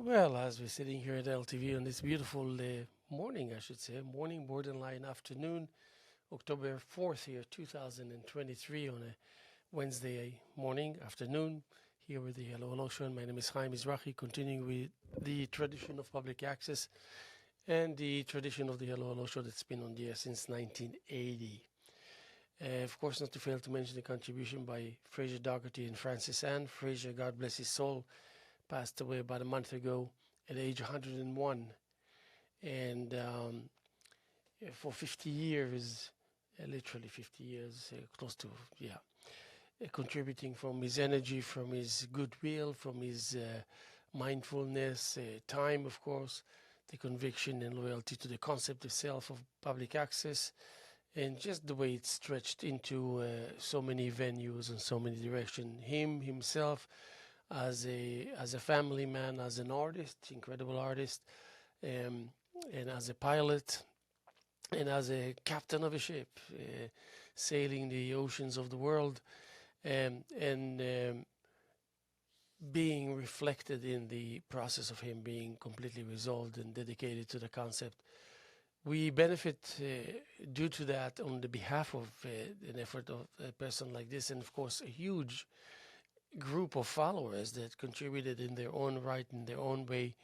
Well, as we're sitting here at LTV on this beautiful morning, I should say, morning, borderline afternoon, October 4th here, 2023, on a Wednesday morning, afternoon, here with the Hello Hello Show. My name is Haim Mizrahi, continuing with the tradition of public access and the tradition of the Hello Hello Show that's been on the air since 1980. Of course, not to fail to mention the contribution by Fraser Dougherty and Francis Ann. Fraser, God bless his soul, passed away about a month ago at age 101. And for 50 years, literally 50 years, close to, contributing from his energy, from his goodwill, from his mindfulness, time, of course, the conviction and loyalty to the concept itself of public access, and just the way it's stretched into so many venues and so many directions. Him himself, as a family man, as an artist, incredible artist, and as a pilot, and as a captain of a ship, sailing the oceans of the world, and being reflected in the process of him being completely resolved and dedicated to the concept. We benefit due to that on the behalf of an effort of a person like this, and of course a huge group of followers that contributed in their own right, in their own way.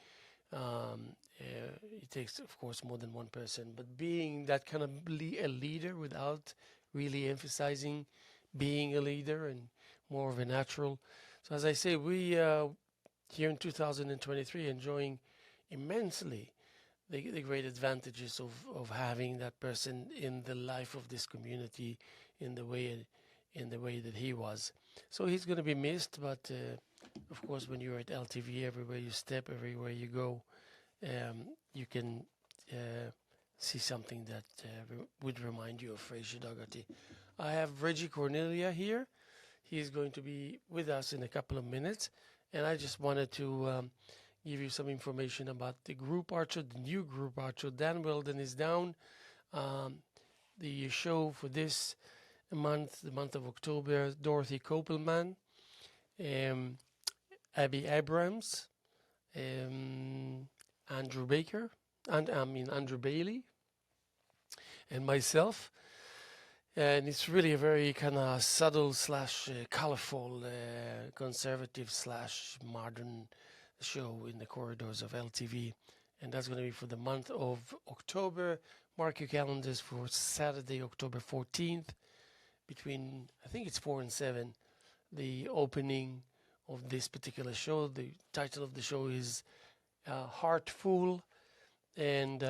It takes, of course, more than one person, but being that kind of a leader without really emphasizing being a leader and more of a natural. So as I say, we here in 2023 enjoying immensely the great advantages of having that person in the life of this community in the way that he was. So he's going to be missed, but of course, when you're at LTV, everywhere you step, everywhere you go, you can see something that would remind you of Fraser Dougherty. I have Reggie Cornelia here. He's going to be with us in a couple of minutes, and I just wanted to give you some information about the group art show, the new group art show. Dan Weldon is down. The show for this month, the month of October, Dorothy Kopelman, Abby Abrams, Andrew Baker, and Andrew Bailey, and myself. And it's really a very kind of subtle slash colorful, conservative slash modern show in the corridors of LTV. And that's going to be for the month of October. Mark your calendars for Saturday, October 14th, between, I think it's 4 and 7, the opening of this particular show. The title of the show is Heartful. And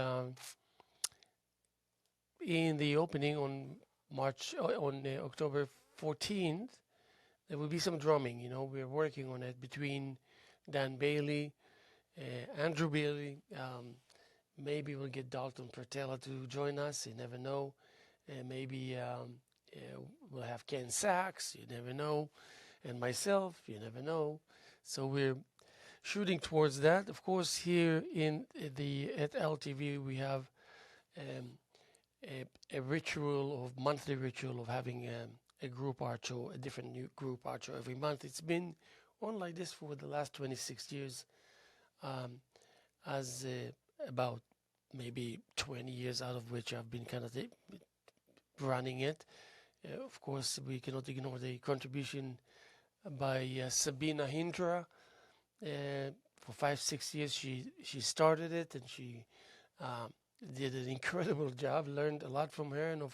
in the opening on October 14th, there will be some drumming. You know, we're working on it between Dan Bailey, Andrew Bailey. Maybe we'll get Dalton Pertella to join us. You never know. Maybe we'll have Ken Sachs. You never know. And myself. You never know. So we're shooting towards that. Of course, here at LTV, we have a monthly ritual of having a group art show, a different new group art show every month. It's been on like this for the last 26 years, as about maybe 20 years out of which I've been kind of running it. Of course, we cannot ignore the contribution by Sabina Hindra. For 5-6 years, she started it, and she did an incredible job. Learned a lot from her, and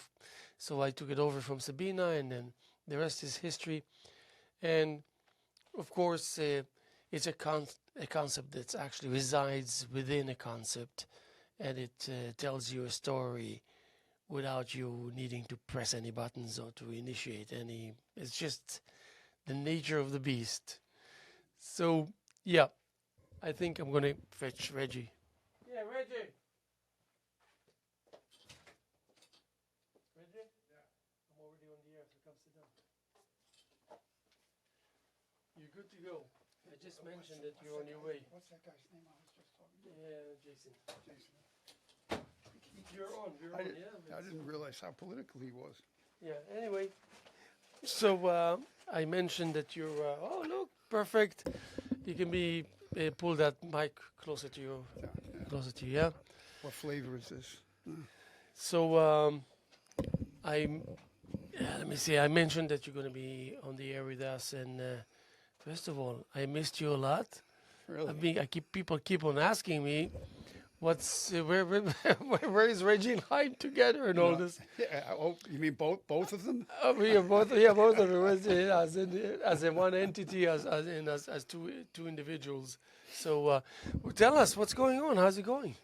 so I took it over from Sabina, and then the rest is history. And of course, it's a concept that actually resides within a concept, and it tells you a story without you needing to press any buttons or to initiate any. It's just the nature of the beast. So, yeah, I think I'm going to fetch Reggie. Yeah, Reggie. Reggie? Yeah. I'm already on the air, so come sit down. You're good to go. I just mentioned that you're on your way. What's that guy's name I was just talking to? Yeah, Jason. Jason. You're on, yeah. I didn't realize how political he was. Yeah, anyway. So I mentioned that you're, oh, look, perfect. You can be pull that mic closer to you. Yeah, yeah. Closer to you, yeah. What flavor is this? So let me see. I mentioned that you're going to be on the air with us, and first of all, I missed you a lot. Really? People keep on asking me, what's where is Reggie and Haim together and all No, this? yeah, oh, you mean both of them? We are both, yeah, both of them as in one entity, as two individuals. So tell us what's going on. How's it going?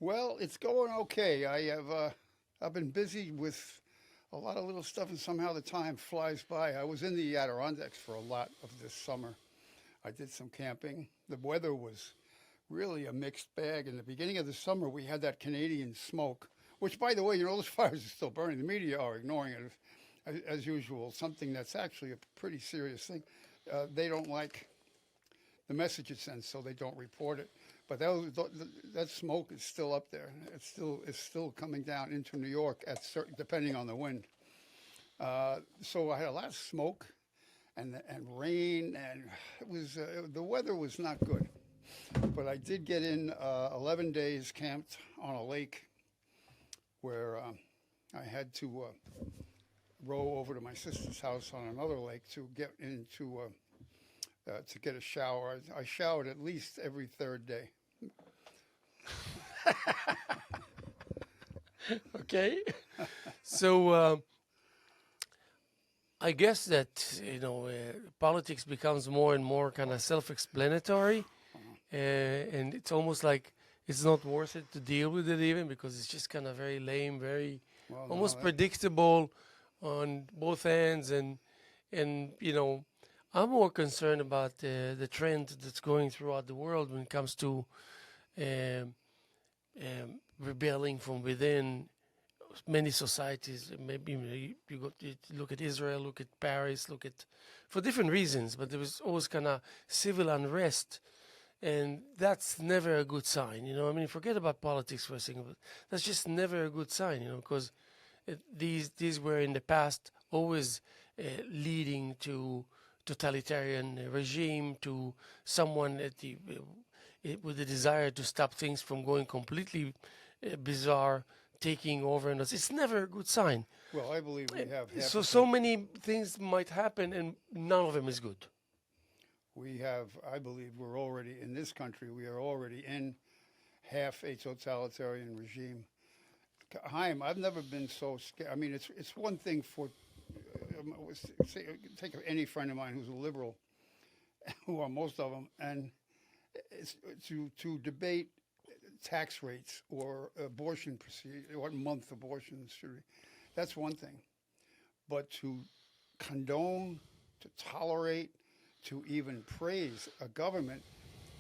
Well, it's going okay. I've been busy with a lot of little stuff, and somehow the time flies by. I was in the Adirondacks for a lot of this summer. I did some camping. The weather was really a mixed bag. In the beginning of the summer, we had that Canadian smoke, which, by the way, those fires are still burning. The media are ignoring it as usual, something that's actually a pretty serious thing. They don't like the message it sends, so they don't report it. But that smoke is still up there. It's still coming down into New York depending on the wind. So I had a lot of smoke and rain, and the weather was not good. But I did get in 11 days camped on a lake where I had to row over to my sister's house on another lake to get into to get a shower. I showered at least every third day. Okay, so I guess that politics becomes more and more kind of self-explanatory, and it's almost like it's not worth it to deal with it even because it's just kind of very lame, very almost predictable on both ends, and I'm more concerned about the trend that's going throughout the world when it comes to rebelling from within many societies. Maybe you look at Israel, look at Paris, look at for different reasons, but there was always kind of civil unrest, and that's never a good sign. I mean, forget about politics for a second, but that's just never a good sign. Because these were in the past always leading to totalitarian regime, to someone with the desire to stop things from going completely bizarre, taking over, and it's never a good sign. Well, I believe we have so many things might happen, and none of them is good. I believe we're already in this country. We are already in half a totalitarian regime. Haim, I've never been so scared. I mean, it's one thing for take any friend of mine who's a liberal, who are most of them, and it's to debate tax rates or abortion procedure, what month abortions should be. That's one thing. But to condone, to tolerate, to even praise a government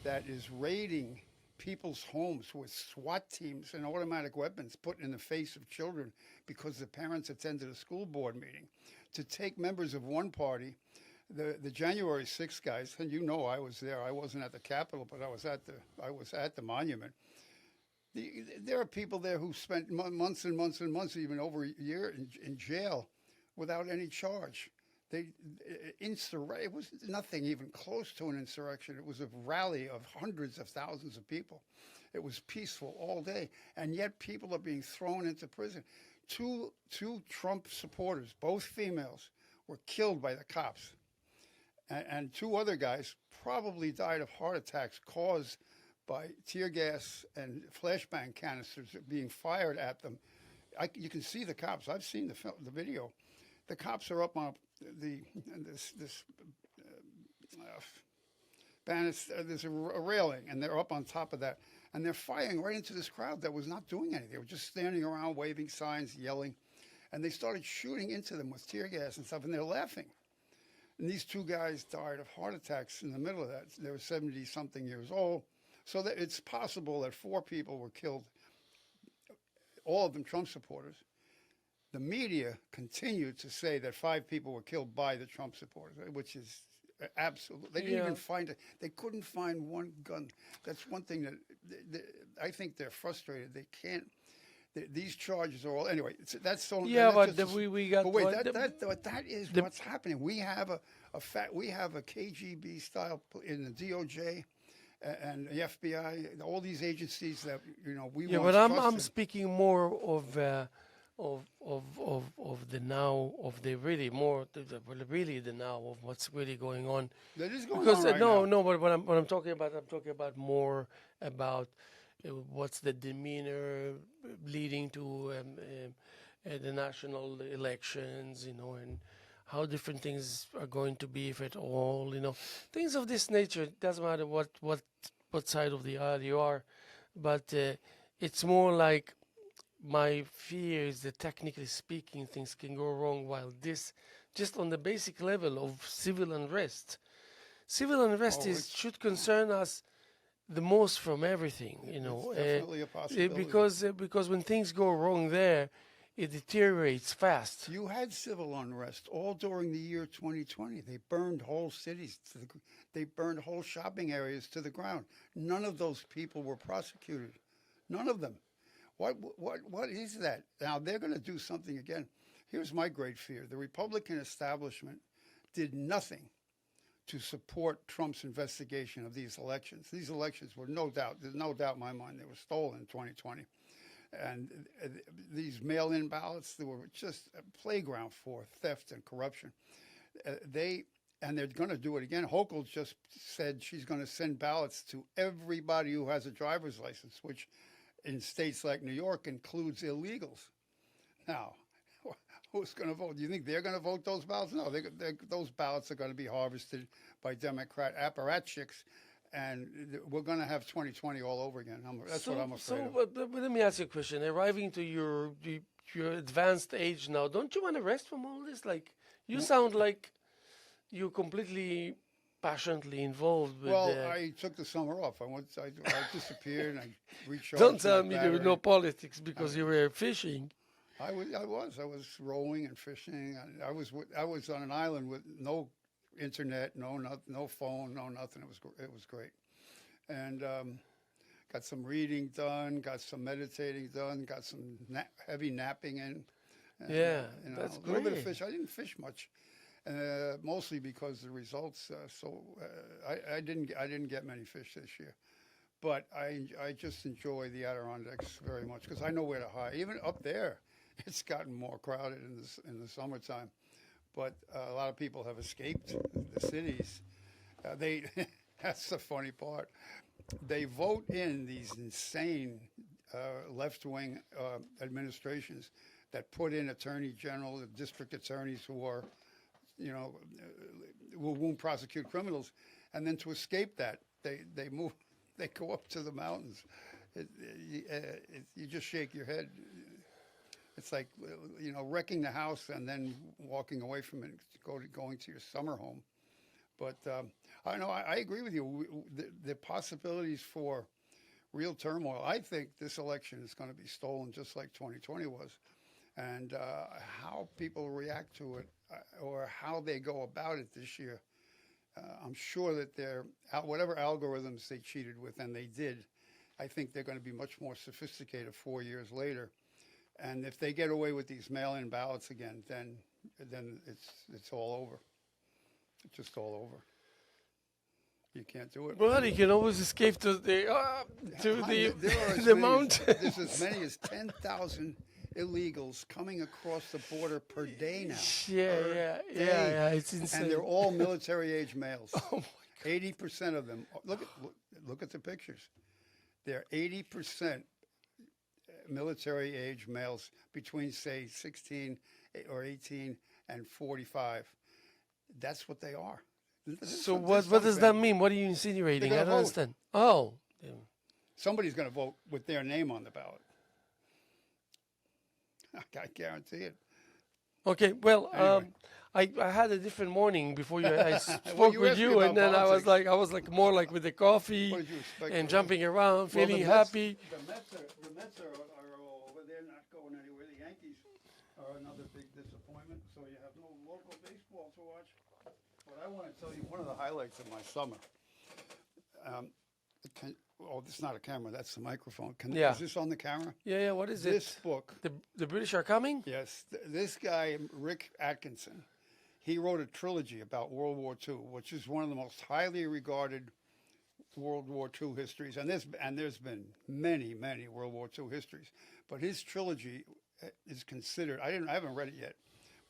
that is raiding people's homes with SWAT teams and automatic weapons put in the face of children because the parents attended a school board meeting, to take members of one party, the January 6th guys, and I was there. I wasn't at the Capitol, but I was at the monument. There are people there who spent months and months and months, even over a year, in jail without any charge. It was nothing even close to an insurrection. It was a rally of hundreds of thousands of people. It was peaceful all day, and yet people are being thrown into prison. Two Trump supporters, both females, were killed by the cops, and two other guys probably died of heart attacks caused by tear gas and flashbang canisters being fired at them. You can see the cops. I've seen the video. The cops are up on this banister. There's a railing, and they're up on top of that, and they're firing right into this crowd that was not doing anything. They were just standing around, waving signs, yelling, and they started shooting into them with tear gas and stuff, and they're laughing. And these two guys died of heart attacks in the middle of that. They were 70-something years old. So that it's possible that 4 people were killed, all of them Trump supporters. The media continued to say that 5 people were killed by the Trump supporters, which is absolutely. They didn't even find it. They couldn't find one gun. That's one thing that I think they're frustrated. They can't. These charges are all anyway. That's so. Yeah, that's but we got. But wait, that is what's happening. We have a KGB style in the DOJ and the FBI, all these agencies that we Yeah, once but I'm trusted. speaking more of the now, of the really more well, really the now of what's really going on. That is going Because on right no, now. no, but what I'm talking about, I'm talking about more about what's the demeanor leading to the national elections, and how different things are going to be, if at all, things of this nature. It doesn't matter what side of the aisle you are, but it's more like my fear is that technically speaking, things can go wrong. While this, just on the basic level of civil unrest, Oh, should concern us the most from everything, it's definitely a possibility. because when things go wrong there, it deteriorates fast. You had civil unrest all during the year 2020. They burned whole cities they burned whole shopping areas to the ground. None of those people were prosecuted. None of them. What is that? Now they're going to do something again. Here's my great fear. The Republican establishment did nothing to support Trump's investigation of these elections. These elections were there's no doubt in my mind, they were stolen in 2020. And these mail-in ballots, they were just a playground for theft and corruption. They're going to do it again. Hochul just said she's going to send ballots to everybody who has a driver's license, which in states like New York includes illegals. Now, who's going to vote? Do you think they're going to vote those ballots? No, those ballots are going to be harvested by Democrat apparatchiks, and we're going to have 2020 all over again. That's what I'm afraid of. But let me ask you a question. Arriving to your advanced age now, don't you want to rest from all this? Like, you sound like you're completely passionately involved with. Well, I took the summer off. I disappeared and I recharged. Don't tell my me there was battery. no politics because you were fishing. I was rowing and fishing. I was on an island with no internet, no phone, no nothing. It was great, and got some reading done, got some meditating done, got some heavy napping in. And, Yeah, that's a little bit of great. fish. I didn't fish much, mostly because the results. I didn't get many fish this year, but I just enjoy the Adirondacks very much because I know where to hide. Even up there, it's gotten more crowded in the summertime, but a lot of people have escaped the cities. That's the funny part. They vote in these insane left-wing administrations that put in attorney general, district attorneys who are, who won't prosecute criminals, and then to escape that, they move, they go up to the mountains. You just shake your head. It's like wrecking the house and then walking away from it, going to your summer home. But I know I agree with you. The possibilities for real turmoil. I think this election is going to be stolen just like 2020 was. And how people react to it or how they go about it this year, I'm sure that whatever algorithms they cheated with, and they did, I think they're going to be much more sophisticated 4 years later. And if they get away with these mail-in ballots again, then it's all over. It's just all over. You can't do it. Well, you can always escape to the There are as the many mountains. There's as many as 10,000 illegals coming across the border per day now. Yeah. It's insane. And they're all military-age males. Oh my 80% of them. Look at the pictures. They're 80% military-age males between, say, 16 or 18 and 45. That's what they are. So what does that mean? What are you insinuating? They're I gonna don't vote. understand. Oh. Yeah. Somebody's going to vote with their name on the ballot. I guarantee it. Okay, well, Anyway. I had a different morning before I spoke Well, you with asked me you, about and then I was politics. like more like with the coffee What did you expect? and jumping around, Well, feeling the Mets- happy. The Mets are all over. They're not going anywhere. The Yankees are another big disappointment. So you have no local baseball to watch. But I want to tell you one of the highlights of my summer. This is not a camera. That's the microphone. Yeah. Is this on the camera? Yeah. What is This it? book. The British are coming. Yes, this guy, Rick Atkinson, he wrote a trilogy about World War II, which is one of the most highly regarded World War II histories, and there's been many World War II histories, but his trilogy is considered. I haven't read it yet,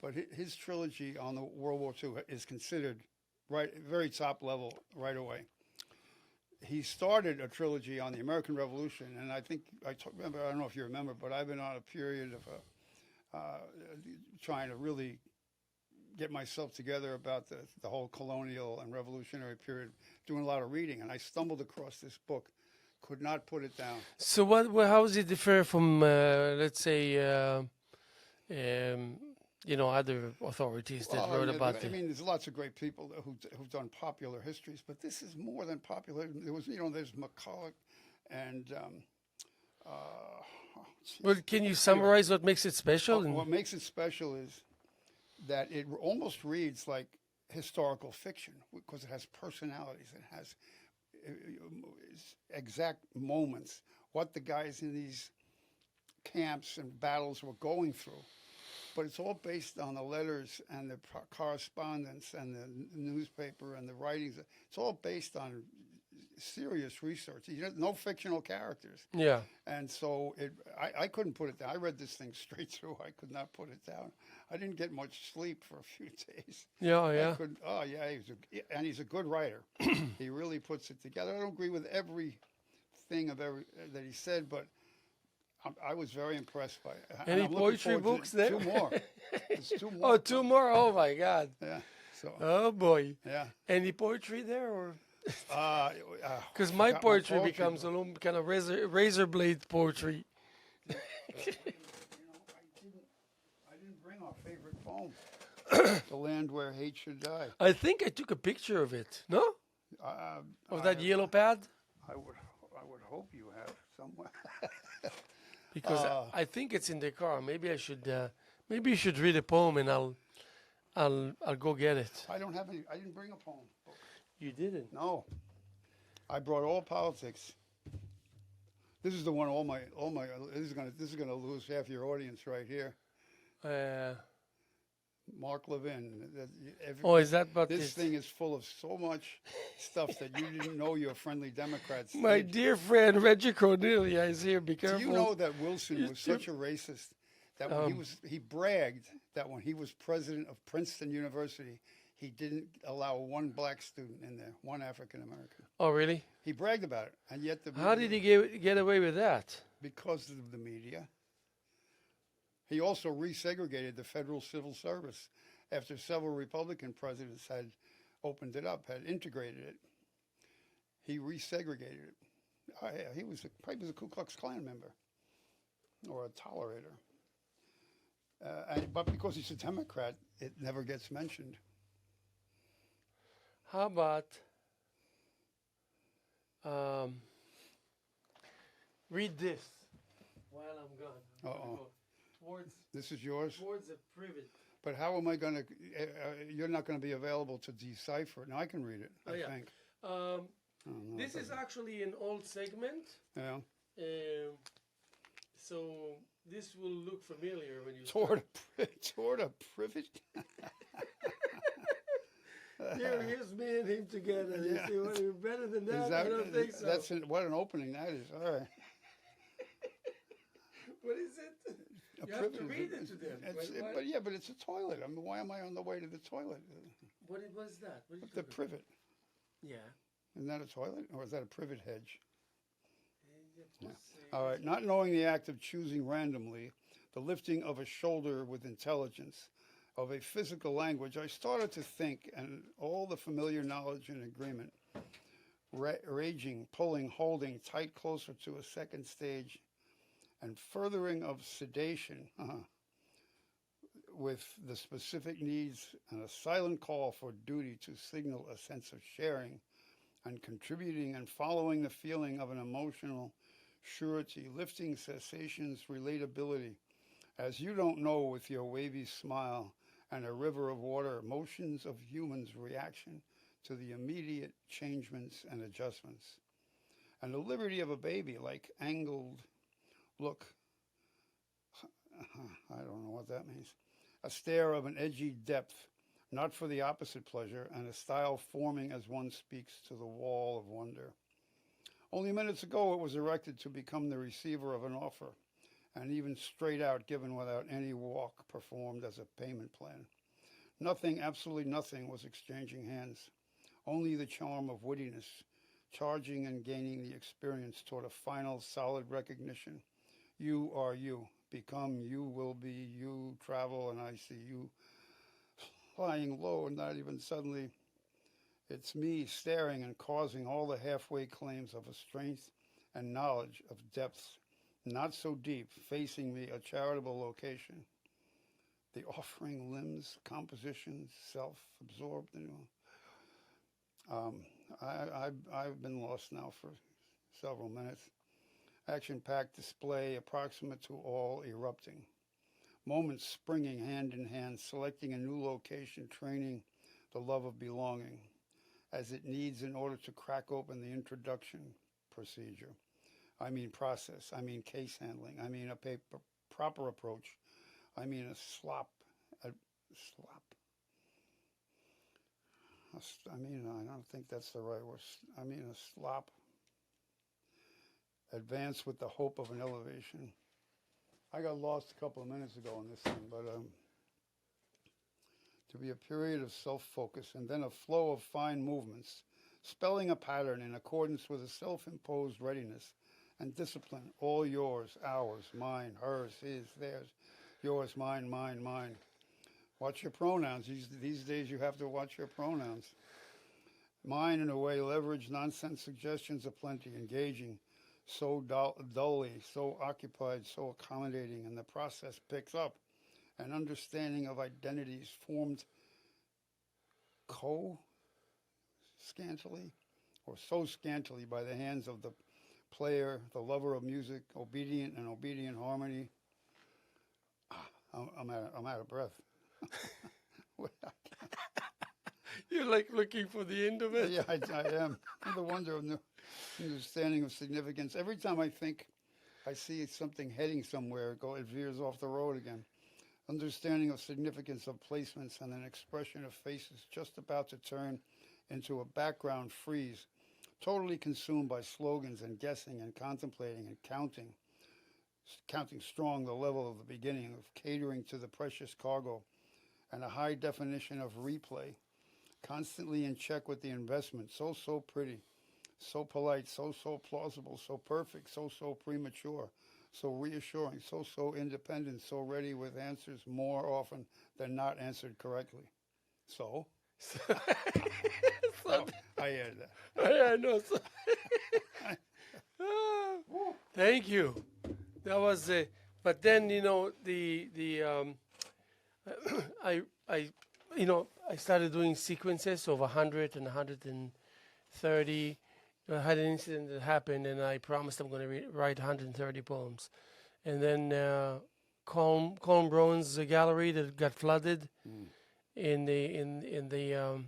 but his trilogy on the World War II is considered very top level right away. He started a trilogy on the American Revolution, and I think remember. I don't know if you remember, but I've been on a period of trying to really get myself together about the whole colonial and revolutionary period, doing a lot of reading, and I stumbled across this book, could not put it down. So how does it differ from, let's say, other authorities that wrote about it? I mean, there's lots of great people who've done popular histories, but this is more than popular. There was, there's McCulloch and. Well, can you summarize what makes it special? What makes it special is that it almost reads like historical fiction because it has personalities. It has exact moments, what the guys in these camps and battles were going through. But it's all based on the letters and the correspondence and the newspaper and the writings. It's all based on serious research. No fictional characters. Yeah. And so I couldn't put it down. I read this thing straight through. I could not put it down. I didn't get much sleep for a few days. Yeah. He's a good writer. He really puts it together. I don't agree with everything that he said, but I was very impressed by it. Any poetry books there? Two more. There's 2 more. Oh, 2 more? Oh, my God. Yeah. So. Oh, boy. Yeah. Any poetry there? Or? Because my poetry becomes a little kind of razor blade poetry. I didn't bring our favorite poem, "The Land Where Hate Should Die." I think I took a picture of it. No? Of that yellow pad? I would hope you have somewhere. Because I think it's in the car. Maybe I should. Maybe you should read a poem, and I'll go get it. I don't have any. I didn't bring a poem book. You didn't? No. I brought all politics. This is the one. This is gonna lose half your audience right here. Mark Levin. Is that about this thing is full of so much stuff that you didn't know your friendly Democrats My did. dear friend Reggie Cornelia is here. Be careful. Do you know that Wilson was such a racist that when he bragged that when he was president of Princeton University, he didn't allow one black student in there, one African American. Oh, really? He bragged about it, and yet How did he get away with that? Because of the media. He also resegregated the federal civil service after several Republican presidents had opened it up, had integrated it. He resegregated it. He was a Ku Klux Klan member or a tolerator. But because he's a Democrat, it never gets mentioned. How about read this while I'm gone? Uh-oh. Towards This is yours? towards a privet. But how am I going to, you're not going to be available to decipher it. Now I can read it, I think. This is actually an old segment. Yeah. So this will look familiar when you Toward a privet? Here's me and him together. Yeah. You see, better than that? I don't think so. What an opening that is. All right. What is it? You have to read it to them. But it's a toilet. I mean, why am I on the way to the toilet? What was that? The privet. Yeah. Isn't that a toilet? Or is that a privet hedge? Yeah. All right. Not knowing the act of choosing randomly, the lifting of a shoulder with intelligence, of a physical language, I started to think, and all the familiar knowledge and agreement, raging, pulling, holding, tight closer to a second stage, and furthering of sedation with the specific needs and a silent call for duty to signal a sense of sharing and contributing and following the feeling of an emotional surety, lifting cessation's relatability, as you don't know with your wavy smile and a river of water, motions of humans' reaction to the immediate changements and adjustments, and the liberty of a baby like angled look, I don't know what that means, a stare of an edgy depth, not for the opposite pleasure, and a style forming as one speaks to the wall of wonder. Only minutes ago it was erected to become the receiver of an offer, and even straight out given without any walk performed as a payment plan. Nothing, absolutely nothing, was exchanging hands. Only the charm of wittiness, charging and gaining the experience toward a final solid recognition. You are you. Become you will be you. Travel and I see you lying low and not even suddenly. It's me staring and causing all the halfway claims of a strength and knowledge of depths not so deep, facing me a charitable location. The offering limbs, compositions, self-absorbed. I've been lost now for several minutes. Action-packed display, approximate to all erupting. Moments springing hand in hand, selecting a new location, training the love of belonging, as it needs in order to crack open the introduction procedure. I mean process, I mean case handling, I mean a proper approach, I mean a slop. I don't think that's the right word. I mean a slop. Advance with the hope of an elevation. I got lost a couple of minutes ago on this thing, but to be a period of self-focus and then a flow of fine movements, spelling a pattern in accordance with a self-imposed readiness and discipline, all yours, ours, mine, hers, his, theirs, yours, mine, mine. Watch your pronouns. These days you have to watch your pronouns. Mine, in a way, leverage nonsense suggestions aplenty, engaging, so dully, so occupied, so accommodating, and the process picks up. An understanding of identities formed scantily or so scantily by the hands of the player, the lover of music, obedient and obedient harmony. I'm out of breath. You're like looking for the end of it? Yeah, I am. The wonder of the understanding of significance. Every time I think I see something heading somewhere, it veers off the road again. Understanding of significance of placements and an expression of faces just about to turn into a background freeze, totally consumed by slogans and guessing and contemplating and counting strong the level of the beginning of catering to the precious cargo and a high definition of replay, constantly in check with the investment, so pretty, so polite, so plausible, so perfect, so premature, so reassuring, so independent, so ready with answers more often than not answered correctly. So I added that. Yeah, I know. Thank you. That was but then I started doing sequences of 100 and 130. I had an incident that happened, and I promised I'm going to write 130 poems. And then Colm Brown's gallery that got flooded in the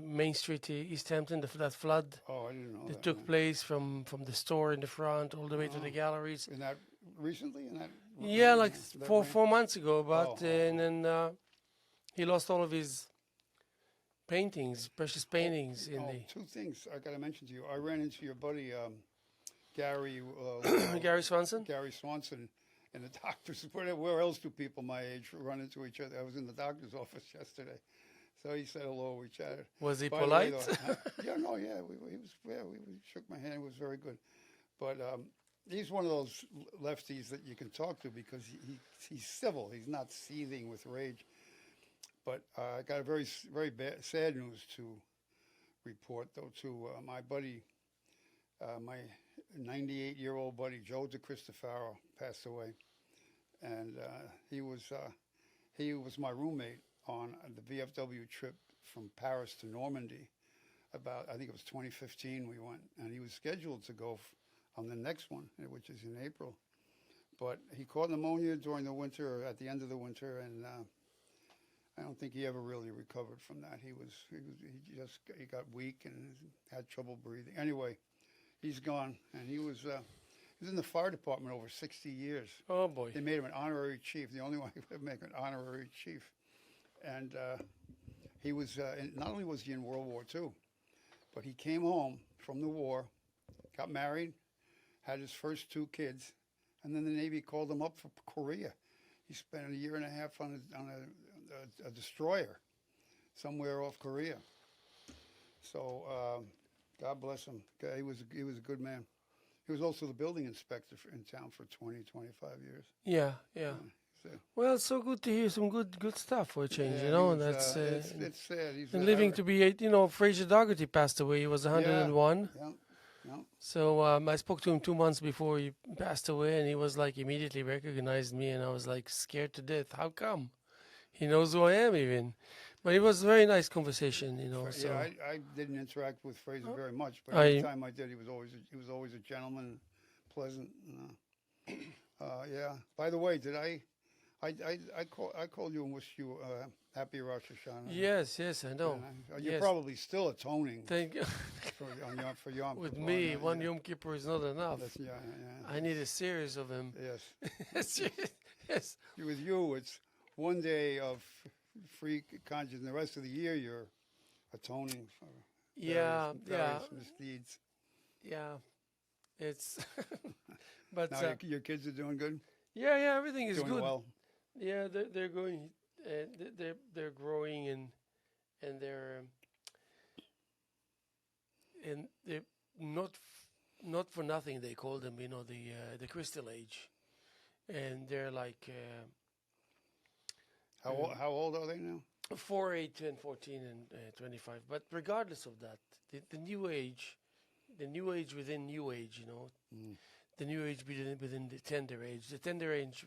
Main Street, East Hampton. That flood. Oh, I didn't know that took place from the store in the front all the way to the galleries. In that recently? Yeah, like four months ago. And then he lost all of his paintings, precious paintings. Two things I got to mention to you. I ran into your buddy Gary. Gary Swanson. Gary Swanson in the doctor's. Where else do people my age run into each other? I was in the doctor's office yesterday. So he said hello, we chatted. Was he polite? We shook my hand, it was very good. But he's one of those lefties that you can talk to because he's civil, he's not seething with rage. But I got a very sad news to report, though, to my buddy, my 98-year-old buddy, Joe DeCristofaro, passed away. And he was my roommate on the VFW trip from Paris to Normandy. I think it was 2015 we went, and he was scheduled to go on the next one, which is in April. But he caught pneumonia during the winter, or at the end of the winter, and I don't think he ever really recovered from that. He got weak and had trouble breathing. Anyway, he's gone, and he was in the fire department over 60 years. Oh boy! They made him an honorary chief. The only one who could make an honorary chief. And he was, not only was he in World War II, but he came home from the war got married, had his first 2 kids, and then the Navy called him up for Korea. He spent a year and a half on a destroyer somewhere off Korea. So God bless him. He was a good man. He was also the building inspector in town for 20, 25 years. Yeah. So, Well, it's so good to hear some good stuff for a change, yeah, you know. he And was, that's it's sad. He's and living to be, you know, Fraser Dougherty passed away. He was 101. Yeah. So I spoke to him 2 months before he passed away, and he was like immediately recognized me, and I was like scared to death. How come? He knows who I am even. But it was a very nice conversation, you know. So Yeah, I didn't interact with Fraser very much, but every time I did, he was always a gentleman, pleasant. Yeah. By the way, did I called you and wished you happy Rosh Hashanah? Yes, I know. You're Yes. probably still atoning Thank you. for Yom With Kippur. me, one Yom Kippur is not enough. Yeah. I need a series of them. Yes. Yes. With you, it's one day of free conscience, and the rest of the year you're atoning for various misdeeds. Yeah. It's but Now your kids are doing good. yeah, everything is Doing good. well. Yeah, they're going, they're growing, and they're not for nothing they call them, you know, the crystal age, and they're like How old are they now? 4, 8, 10, 14, and 25. But regardless of that, the new age within new age, you know, the new age within the tender age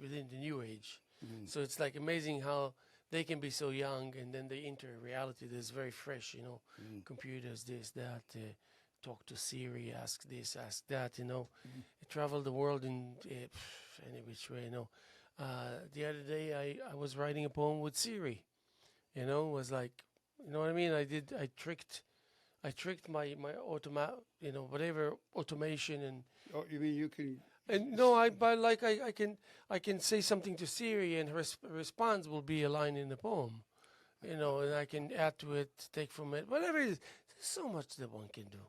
within the new age. So it's like amazing how they can be so young, and then they enter a reality that's very fresh, you know, computers, this, that, talk to Siri, ask this, ask that, you know, travel the world in any which way, you know. The other day I was writing a poem with Siri, you know, it was like, you know what I mean? I tricked my you know, whatever automation and. Oh, you mean you can? And no, I can say something to Siri, and her response will be a line in the poem, you know, and I can add to it, take from it, whatever it is. There's so much that one can do,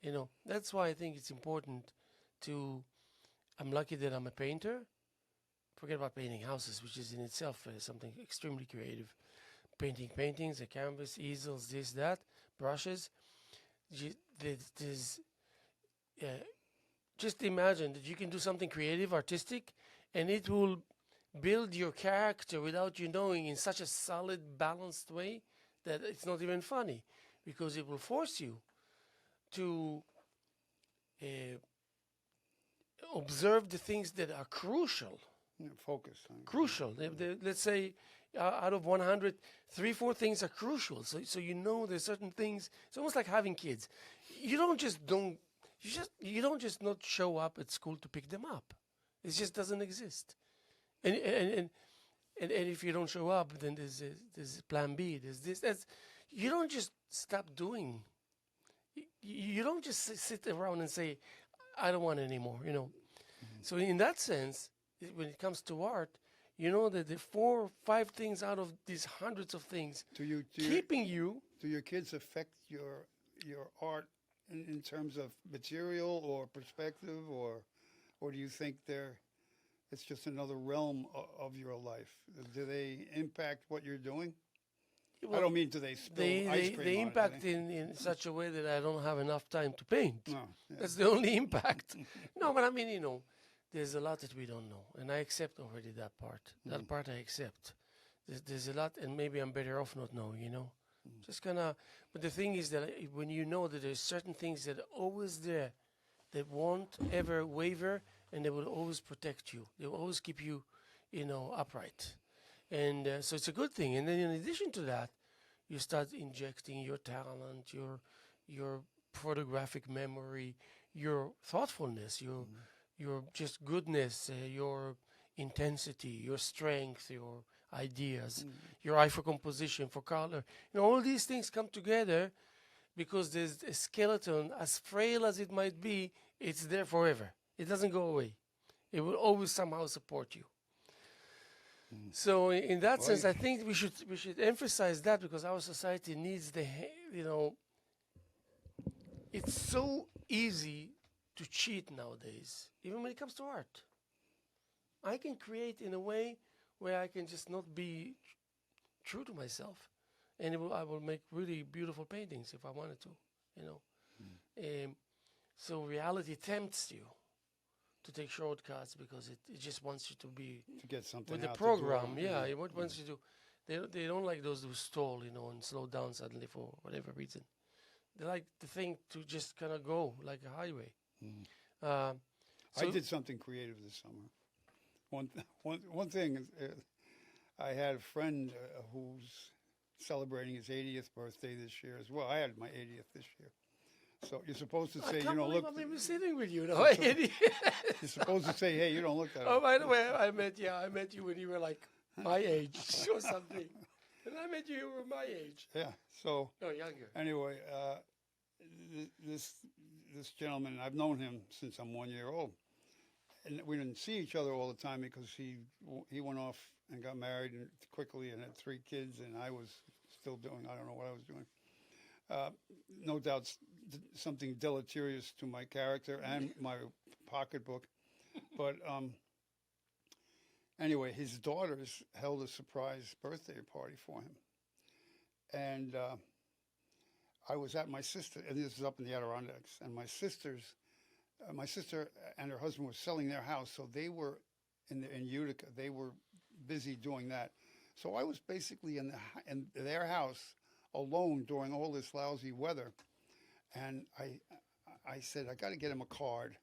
you know. That's why I think it's important to. I'm lucky that I'm a painter. Forget about painting houses, which is in itself something extremely creative. Painting paintings, a canvas, easels, this, that, brushes. Just imagine that you can do something creative, artistic, and it will build your character without you knowing in such a solid, balanced way that it's not even funny, because it will force you to observe the things that are crucial. Focus. Crucial. Let's say out of 100, 3, 4 things are crucial. So you know there's certain things. It's almost like having kids. You don't just not show up at school to pick them up. It just doesn't exist. And if you don't show up, then there's plan B. There's this. You don't just stop doing. You don't just sit around and say, I don't want it anymore. You know. So in that sense, when it comes to art, you know that the 4 or 5 things out of these hundreds of things keeping you. Do your kids affect your art in terms of material or perspective, or do you think it's just another realm of your life? Do they impact what you're doing? Well, I don't mean do they spill ice cream They on impact it, in such a way that I don't have enough time to paint. No, yeah. That's the only impact. No, but I mean, you know, there's a lot that we don't know, and I accept already that part. That part I accept. There's a lot, and maybe I'm better off not knowing, you know. Just kinda. But the thing is that when you know that there's certain things that are always there, that won't ever waver, and they will always protect you. They will always keep you, you know, upright. And so it's a good thing. And then in addition to that, you start injecting your talent, your photographic memory, your thoughtfulness, your just goodness, your intensity, your strength, your ideas, your eye for composition, for color. You know, all these things come together because there's a skeleton, as frail as it might be, it's there forever. It doesn't go away. It will always somehow support you. So in that sense, I think we should emphasize that, because our society needs you know, it's so easy to cheat nowadays, even when it comes to art. I can create in a way where I can just not be true to myself, and I will make really beautiful paintings if I wanted to, you know. So reality tempts you to take shortcuts because it just wants you to be to get something with the out program. the door. Yeah, it wants you to. They don't like those who stall, and slow down suddenly for whatever reason. They like the thing to just kind of go like a highway. I did something creative this summer. One thing is, I had a friend who's celebrating his 80th birthday this year as well. I had my 80th this year. So you're supposed to say, look. I'm even sitting with you now. You're supposed to say, hey, you don't look that old. old. Oh, by the way, I met you when you were like my age or something. And I met you were my age. Yeah. So. No, younger. Anyway, this gentleman, I've known him since I'm 1 year old, and we didn't see each other all the time because he went off and got married and quickly and had 3 kids, and I was still doing, I don't know what I was doing. No doubt something deleterious to my character and my pocketbook. But anyway, his daughters held a surprise birthday party for him. And I was at my sister, and this is up in the Adirondacks, and my sister and her husband were selling their house, so they were in Utica. They were busy doing that. So I was basically in their house alone during all this lousy weather, and I said, I got to get him a card.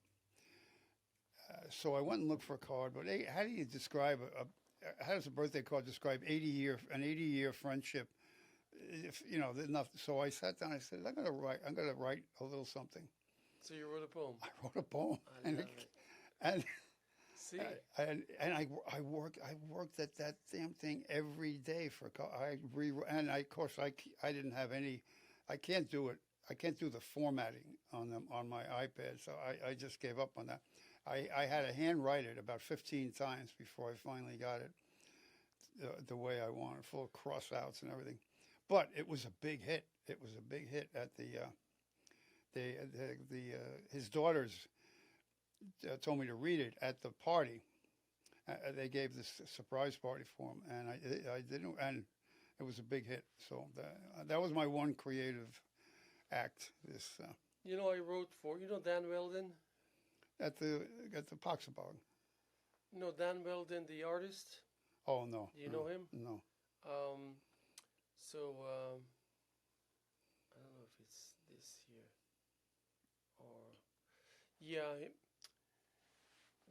So I went and looked for a card. But how do you describe how does a birthday card describe an 80-year friendship? If there's nothing. So I sat down. I said, I'm gonna write a little something. So you wrote a poem. I wrote a poem, and see, and I worked at that damn thing every day of course I didn't have any. I can't do it. I can't do the formatting on my iPad, so I just gave up on that. I had to handwrite it about 15 times before I finally got it the way I wanted, full of cross outs and everything. But it was a big hit. It was a big hit at his daughters told me to read it at the party. They gave this surprise party for him, and I didn't, and it was a big hit. So that was my one creative act. I wrote for Dan Weldon at the Poxabog. No, Dan Weldon, the artist. Oh no. Do you know him? No. So I don't know if it's this here or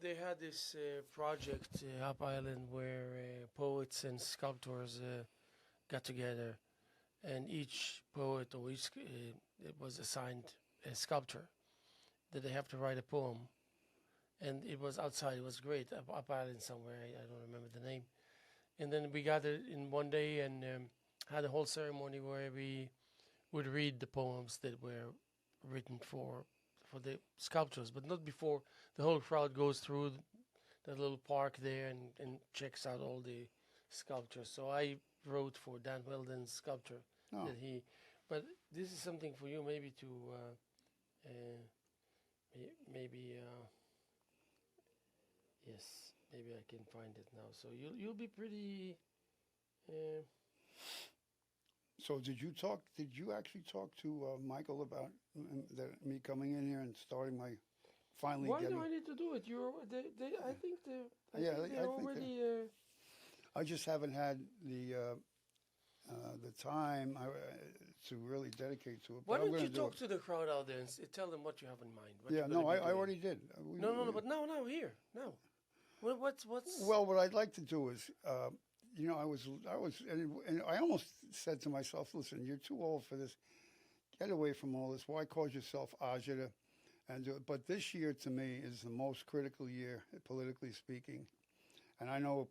they had this project up island where poets and sculptors got together, and each poet or each it was assigned a sculptor that they have to write a poem, and it was outside. It was great up island somewhere. I don't remember the name. And then we gathered in one day and had a whole ceremony where we would read the poems that were written for the sculptures, but not before the whole crowd goes through that little park there and checks out all the sculptures. So I wrote for Dan Weldon's sculpture but this is something for you maybe to yes, maybe I can find it now. So you'll be pretty. So did you actually talk to Michael about me coming in here and starting my finally? Why do I need to do it? I think they're already. I just haven't had the time to really dedicate to it. Why don't you talk to the crowd out there and tell them what you have in mind? I already did. No, but now here. Well, what's? Well, what I'd like to do is, I was, and I almost said to myself, listen, you're too old for this. Get away from all this. Why call yourself agita? But this year, to me, is the most critical year, politically speaking. And I know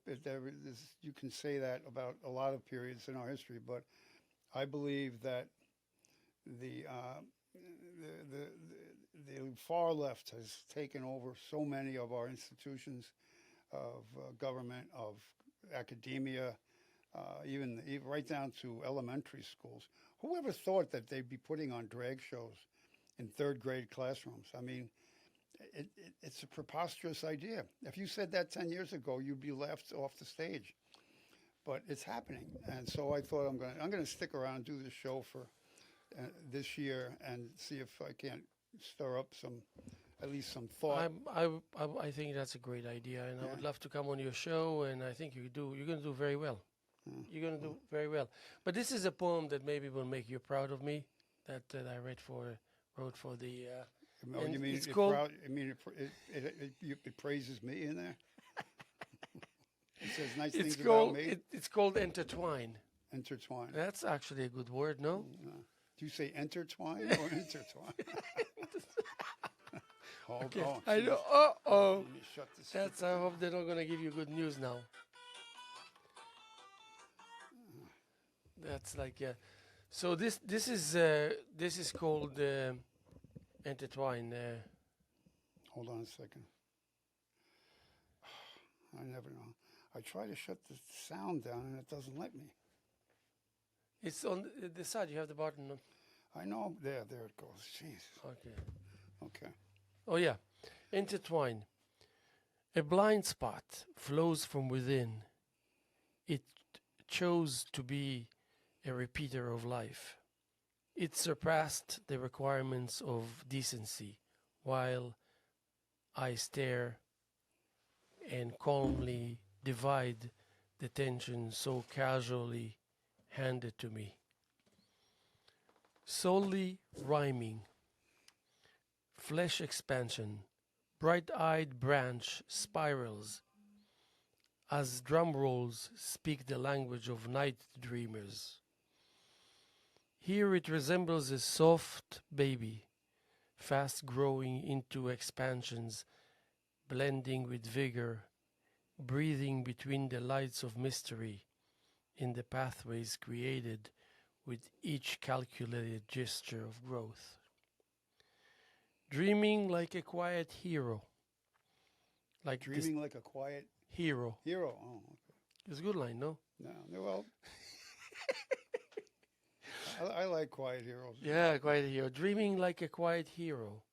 you can say that about a lot of periods in our history, but I believe that the far left has taken over so many of our institutions of government, of academia, even right down to elementary schools. Whoever thought that they'd be putting on drag shows in third grade classrooms? I mean, it's a preposterous idea. If you said that 10 years ago, you'd be laughed off the stage. But it's happening, and so I thought I'm going to stick around and do this show for this year and see if I can't stir up at least some thought. I think that's a great idea, and I would love to come on your show, and I think you're going to do very well. You're going to do very well. But this is a poem that maybe will make you proud of me, that I wrote for the. You mean it's called? It praises me in there. It says nice things about me. It's called Intertwine. Intertwine. That's actually a good word, no? Do you say intertwine or intertwine? Hold on. I know. Uh-oh. That's. I hope they're not going to give you good news now. That's like. So this is called Intertwine. Hold on a second. I never know. I try to shut the sound down and it doesn't let me. It's on the side. You have the button on. I know. There it goes. Jeez. Okay. Oh yeah. Intertwine. A blind spot flows from within. It chose to be a repeater of life. It surpassed the requirements of decency, while I stare and calmly divide the tension so casually handed to me. Solely rhyming, flesh expansion, bright-eyed branch spirals, as drum rolls speak the language of night dreamers. Here it resembles a soft baby, fast growing into expansions, blending with vigor, breathing between the lights of mystery in the pathways created with each calculated gesture of growth. Dreaming like a quiet hero. Like hero. Hero, oh, okay. It's a good line, no? No, well, I like quiet heroes. Yeah, quiet hero. Dreaming like a quiet hero.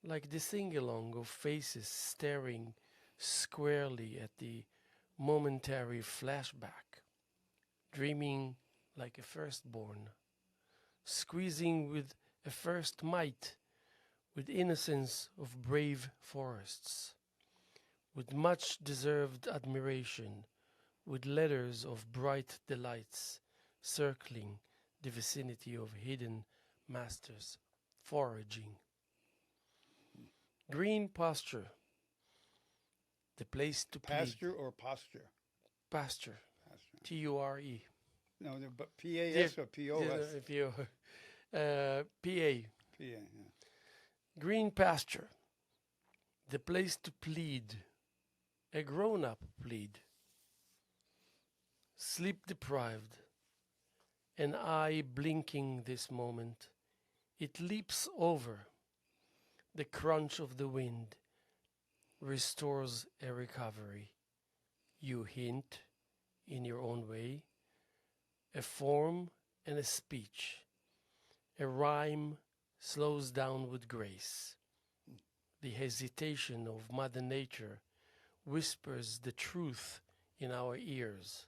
Like the sing-along of faces staring squarely at the momentary flashback. Dreaming like a firstborn. Squeezing with a first might, with innocence of brave forests. With much deserved admiration, with letters of bright delights circling the vicinity of hidden masters foraging. Green pasture, the place to plead. Pasture or posture? Pasture. T-U-R-E. No, but P-A-S or P-O-S? P-A. P-A, yeah. Green pasture, the place to plead. A grown-up plead. Sleep deprived, an eye blinking this moment. It leaps over. The crunch of the wind restores a recovery. You hint, in your own way, a form and a speech. A rhyme slows down with grace. The hesitation of Mother Nature whispers the truth in our ears.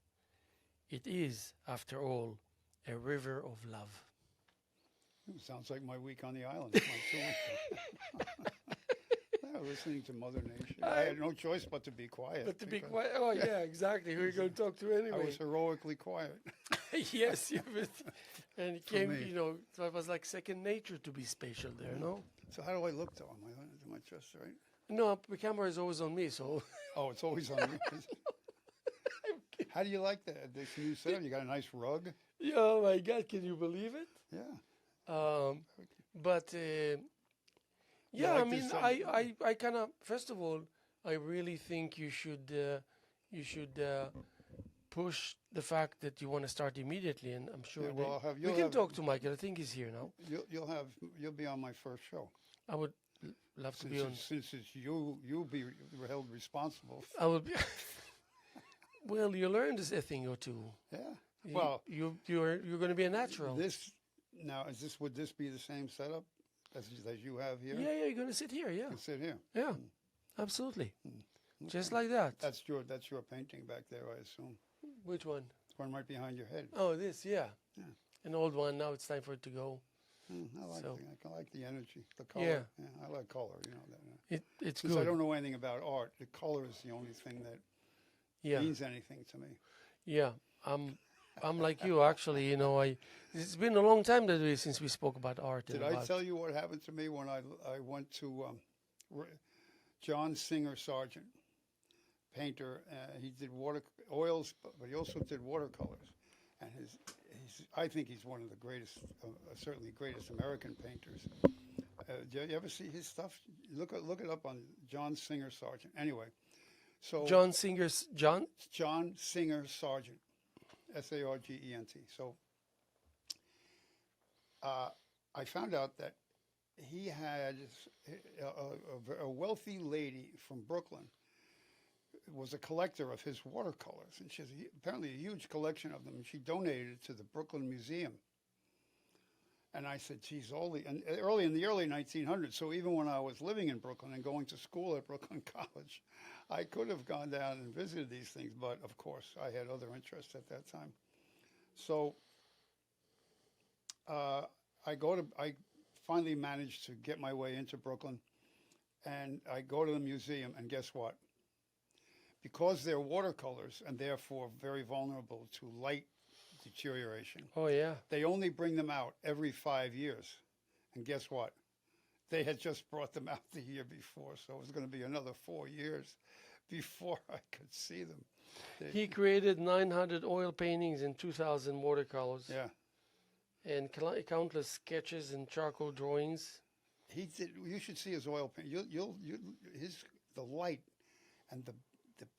It is, after all, a river of love. Sounds like my week on the island. Yeah, listening to Mother Nature. I had no choice but to be quiet. But to be quiet? Oh, yeah, exactly. Who are you going to talk to anyway? I was heroically quiet. Yes, and it came, so it was like second nature to be spatial there, no? So how do I look, though? Am I just right? No, the camera is always on me, so... Oh, it's always on you. How do you like this new setup? You got a nice rug? Yeah, oh my God, can you believe it? Yeah. Yeah, like I mean, I kind of, first of all, I really think you should push the fact that you want to start immedially, and I'm sure we can talk to Michael. I think he's here now. You'll be on my first show. I would love to be on. Since it's you'll be held responsible. I will be. Well, you learned a thing or two. Yeah. Well, you're going to be a natural. Would this be the same setup as you have here? Yeah, you're going to sit here, yeah. You can sit here. Yeah, absolutely. Just like that. That's your painting back there, I assume. Which one? The one right behind your head. Oh, this, yeah. Yeah. An old one. Now it's time for it to go. I like the energy, the color. Yeah. I like color. You know that. It's Since good. I don't know anything about art, the color is the only thing that means anything to me. Yeah, I'm like you actually. You know, it's been a long time since we spoke about art. Did I tell you what happened to me when I went to John Singer Sargent, painter? He did oils, but he also did watercolors, and I think he's one of the greatest, certainly greatest American painters. Do you ever see his stuff? Look it up on John Singer Sargent. Anyway, so John Singer Sargent, Sargent. So I found out that he had a wealthy lady from Brooklyn was a collector of his watercolors, and she has apparently a huge collection of them, and she donated it to the Brooklyn Museum. And I said, geez, early in the early 1900s, so even when I was living in Brooklyn and going to school at Brooklyn College, I could have gone down and visited these things, but of course I had other interests at that time. So I finally managed to get my way into Brooklyn, and I go to the museum, and guess what? Because they're watercolors and therefore very vulnerable to light deterioration. Oh, yeah. They only bring them out every 5 years. And guess what? They had just brought them out the year before, so it was going to be another 4 years before I could see them. He created 900 oil paintings and 2,000 watercolors. Yeah. And countless sketches and charcoal drawings. He did. You should see his oil paint. The light and the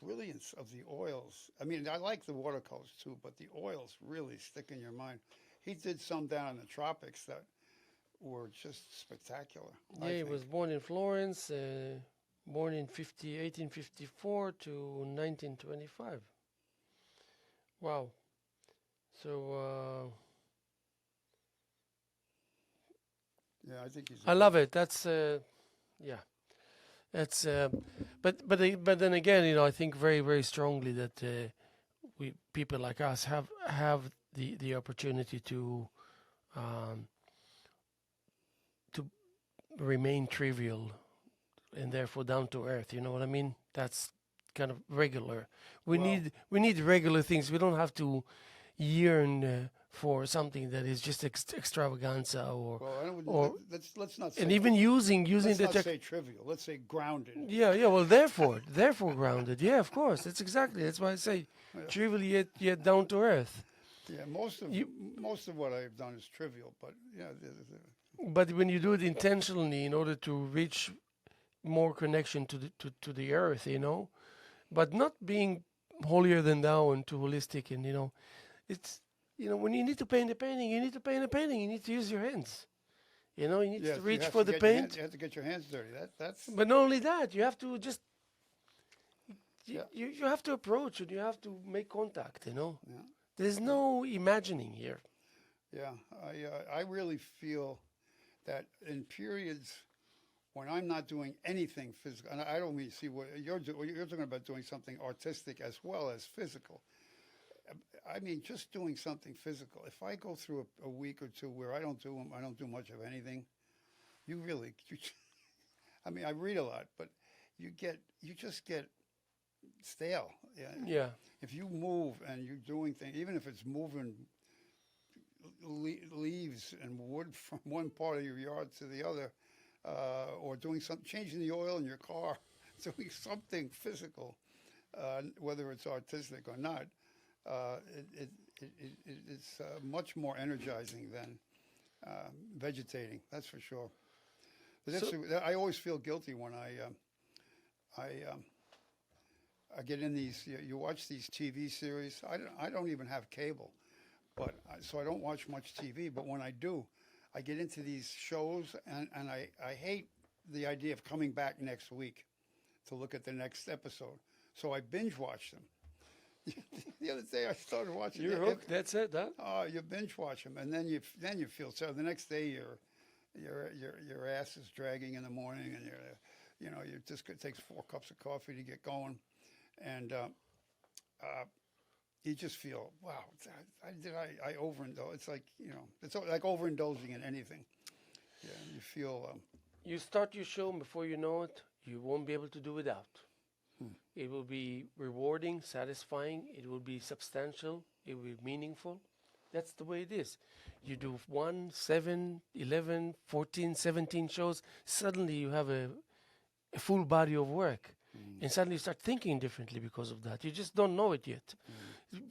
brilliance of the oils. I mean, I like the watercolors too, but the oils really stick in your mind. He did some down in the tropics that were just spectacular. Yeah, he was born in Florence, born in 1854 to 1925. Wow. So, yeah, I think he's. I love it. That's, yeah. That's, but then again, you know, I think very, very strongly that people like us have the opportunity to remain trivial and therefore down to earth. You know what I mean? That's kind of regular. We need regular things. We don't have to yearn for something that is just extravaganza let's not say, and even using let's the not say trivial. Let's say grounded. Yeah. Well, therefore grounded. Yeah, of course. That's why I say trivial yet down to earth. Yeah, most of what I've done is trivial, but yeah. But when you do it intentionally in order to reach more connection to the earth, you know, but not being holier than thou and too holistic, and you know, it's. You know, when you need to paint a painting, you need to paint a painting. You need to use your hands. You know, you need to reach for the paint. You have to get your hands dirty. That's. But not only that, you have to just. You have to approach and you have to make contact. You know, there's no imagining here. Yeah, I really feel that in periods when I'm not doing anything physical, and I don't mean see what you're doing. You're talking about doing something artistic as well as physical. I mean, just doing something physical. If I go through a week or two where I don't do much of anything, I mean, I read a lot, but you just get stale. Yeah. If you move and you're doing things, even if it's moving leaves and wood from one part of your yard to the other, or doing something, changing the oil in your car, doing something physical, whether it's artistic or not. It's much more energizing than vegetating. That's for sure. But I always feel guilty when I get in these. You watch these TV series. I don't even have cable, so I don't watch much TV. But when I do, I get into these shows, and I hate the idea of coming back next week to look at the next episode. So I binge watch them. The other day I started watching. You're hooked. That's it, huh? Oh, you binge watch them, and then you feel so. The next day your ass is dragging in the morning, and you just it takes 4 cups of coffee to get going, and you just feel, wow, I overindulge. It's like it's like overindulging in anything. Yeah, you feel. You start your show, and before you know it, you won't be able to do without. Hmm. It will be rewarding, satisfying. It will be substantial. It will be meaningful. That's the way it is. You do 1, 7, 11, 14, 17 shows. Suddenly you have a full body of work. And suddenly you start thinking differently because of that. You just don't know it yet.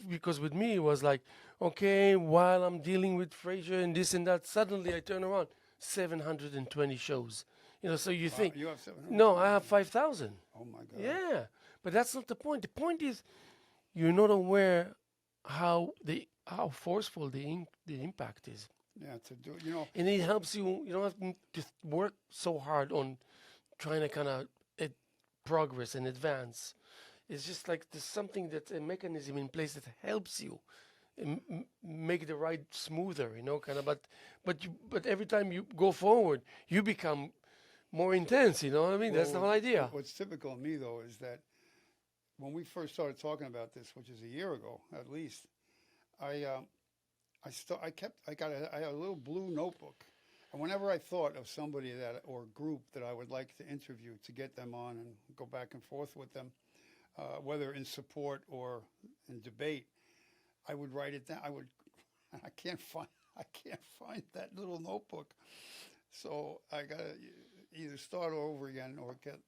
Because with me, it was like, okay, while I'm dealing with Fraser and this and that, suddenly I turn around, 720 shows. So you think, You have 700? no, I have 5,000. Oh my God. Yeah, but that's not the point. The point is, you're not aware how forceful the impact is. Yeah, to do And it helps you. You don't have to work so hard on trying to kind of progress and advance. It's just like there's something that's a mechanism in place that helps you make the ride smoother, kind of. But every time you go forward, you become more intense. You know what I mean? That's the whole idea. What's typical of me though is that when we first started talking about this, which is a year ago at least, I had a little blue notebook, and whenever I thought of somebody or group that I would like to interview to get them on and go back and forth with them, whether in support or in debate, I would write it down. I can't find that little notebook, so I gotta either start over again or get.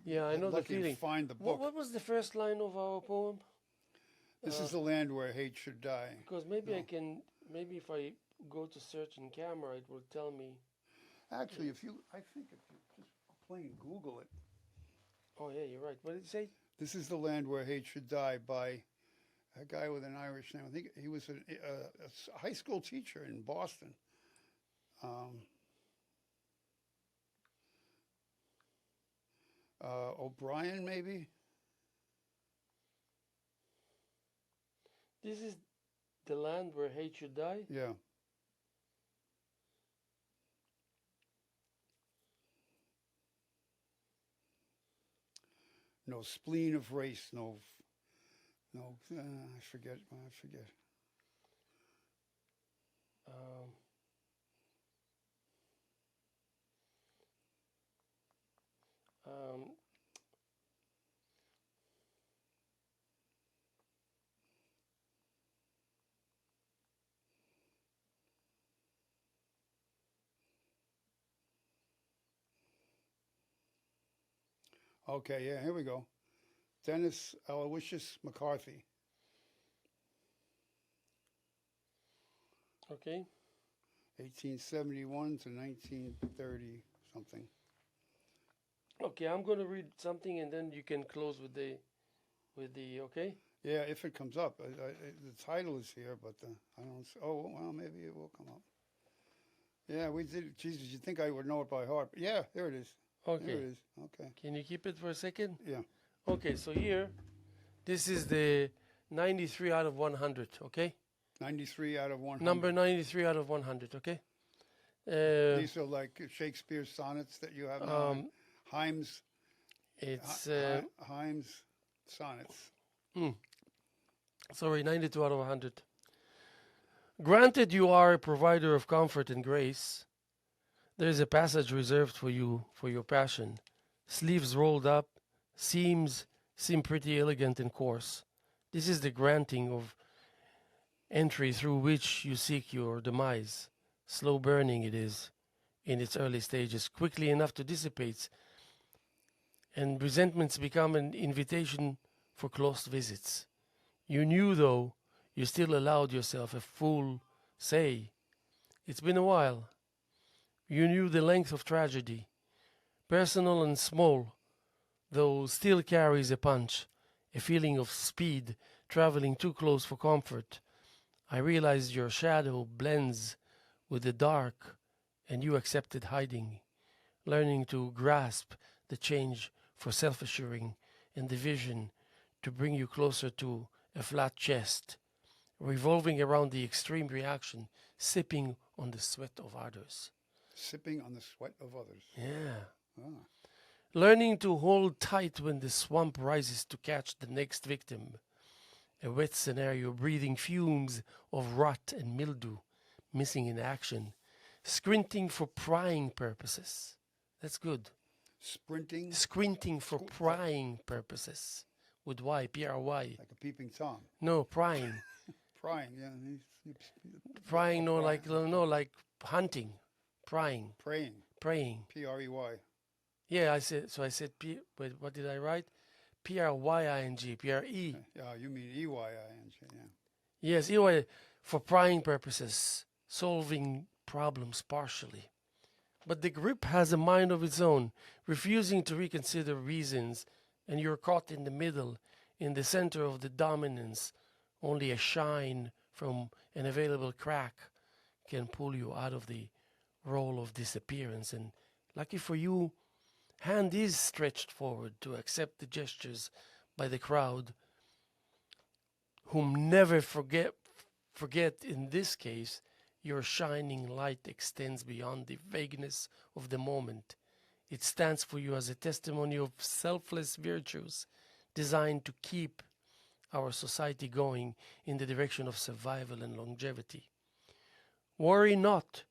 I know the feeling. Find the book. What was the first line of our poem? This is the land where hate should die. Because maybe if I go to search in camera, it will tell me. Actually, if you just plain Google it. Oh yeah, you're right. What did it say? This is the land where hate should die by a guy with an Irish name. I think he was a high school teacher in Boston. O'Brien, maybe? This is the land where hate should die? Yeah. No spleen of race, no, I forget. Okay, yeah, here we go. Dennis Aloysius McCarthy. Okay. 1871 to 1930 something. Okay, I'm going to read something and then you can close with the okay? Yeah, if it comes up. The title is here, but I don't. Oh, well, maybe it will come up. Yeah, we did. Jesus, you'd think I would know it by heart. But yeah, there it is. Okay. There it is. Okay. Can you keep it for a second? Yeah. Okay, so here, this is the 93 out of 100, okay? 93 out of 100. Number 93 out of 100, okay? These are like Shakespeare's sonnets that you have now. Haim's. It's Haim's sonnets. Sorry, 92 out of 100. Granted you are a provider of comfort and grace, there is a passage reserved for you for your passion. Sleeves rolled up, seem pretty elegant and coarse. This is the granting of entry through which you seek your demise. Slow burning it is in its early stages, quickly enough to dissipate, and resentments become an invitation for close visits. You knew, though, you still allowed yourself a full say. It's been a while. You knew the length of tragedy, personal and small, though still carries a punch, a feeling of speed, traveling too close for comfort. I realized your shadow blends with the dark, and you accepted hiding, learning to grasp the change for self-assuring and the vision to bring you closer to a flat chest, revolving around the extreme reaction, sipping on the sweat of others. Sipping on the sweat of others. Yeah. Ah. Learning to hold tight when the swamp rises to catch the next victim. A wet scenario breathing fumes of rot and mildew, missing in action. Squinting for prying purposes. That's good. Sprinting. Squinting for prying purposes. With Y, P-R-Y. Like a peeping Tom. No, prying. Prying, yeah. Prying, no, like hunting. Prying. Praying. Praying. P-R-E-Y. Yeah, I said P. Wait, what did I write? P-R-Y-I-N-G. P-R-E. You mean E-Y-I-N-G, yeah. Yes, E-Y for prying purposes, solving problems partially. But the grip has a mind of its own, refusing to reconsider reasons, and you're caught in the middle, in the center of the dominance. Only a shine from an available crack can pull you out of the role of disappearance. And lucky for you, hand is stretched forward to accept the gestures by the crowd, whom never forget in this case, your shining light extends beyond the vagueness of the moment. It stands for you as a testimony of selfless virtues designed to keep our society going in the direction of survival and longevity. Worry not,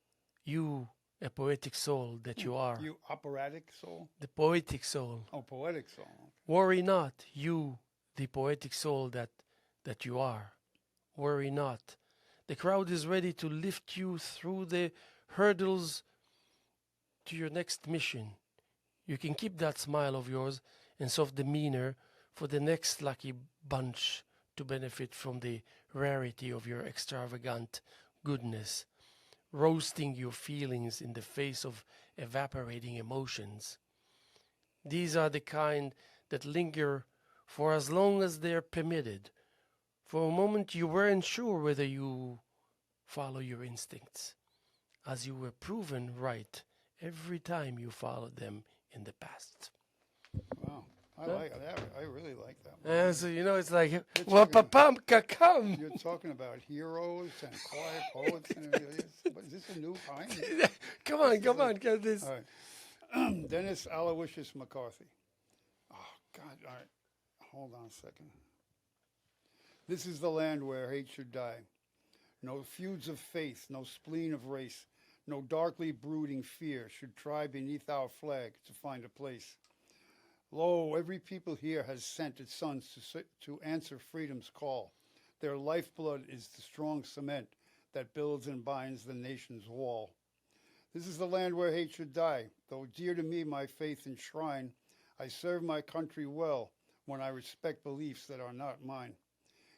you, a poetic soul that you are. You operatic soul? The poetic soul. Oh, poetic soul. Okay. Worry not, you, the poetic soul that you are. Worry not. The crowd is ready to lift you through the hurdles to your next mission. You can keep that smile of yours and soft demeanor for the next lucky bunch to benefit from the rarity of your extravagant goodness, roasting your feelings in the face of evaporating emotions. These are the kind that linger for as long as they're permitted. For a moment you weren't sure whether you follow your instincts, as you were proven right every time you followed them in the past. Wow. I like that. I really like that one. So, it's like, wapapam-kakam. You're talking about heroes and quiet poets. Is this a new kind? Come on, get this. All right. Dennis Aloysius McCarthy. Oh, God. All right. Hold on a second. This is the land where hate should die. No feuds of faith, no spleen of race, no darkly brooding fear should try beneath our flag to find a place. Lo, every people here has sent its sons to answer freedom's call. Their lifeblood is the strong cement that builds and binds the nation's wall. This is the land where hate should die. Though dear to me my faith enshrine, I serve my country well when I respect beliefs that are not mine.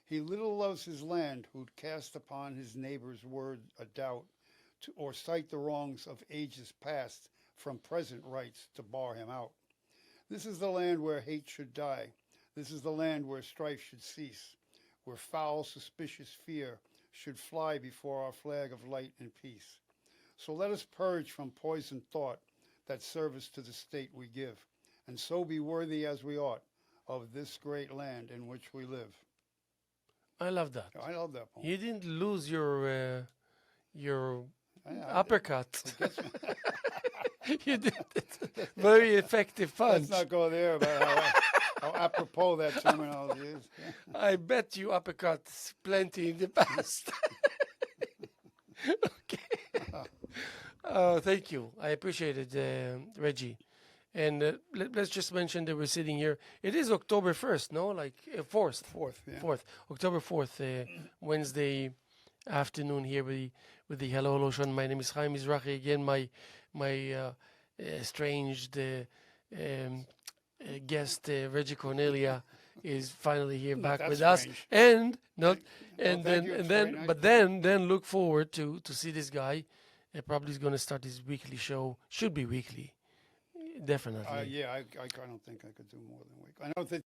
He little loves his land who'd cast upon his neighbor's word a doubt, or cite the wrongs of ages past from present rights to bar him out. This is the land where hate should die. This is the land where strife should cease, where foul, suspicious fear should fly before our flag of light and peace. So let us purge from poisoned thought that service to the state we give, and so be worthy as we ought of this great land in which we live. I love that. I love that poem. You didn't lose your uppercut. You did it. Very effective punch. Let's not go there about how apropos that terminology is. I bet you uppercuts plenty in the past. Okay. Oh, thank you. I appreciate it, Reggie. And let's just mention that we're sitting here. It is October 1st, no? Like 4th. 4th, yeah. 4th. October 4th, Wednesday afternoon here with the Hello Lotion. My name is Haim Mizrahi. Again, my estranged guest, Reggie Cornelia, is finally here back with us. And then look forward to see this guy. Probably is going to start his weekly show. Should be weekly. Definitely. Yeah, I don't think I could do more than a week. I know that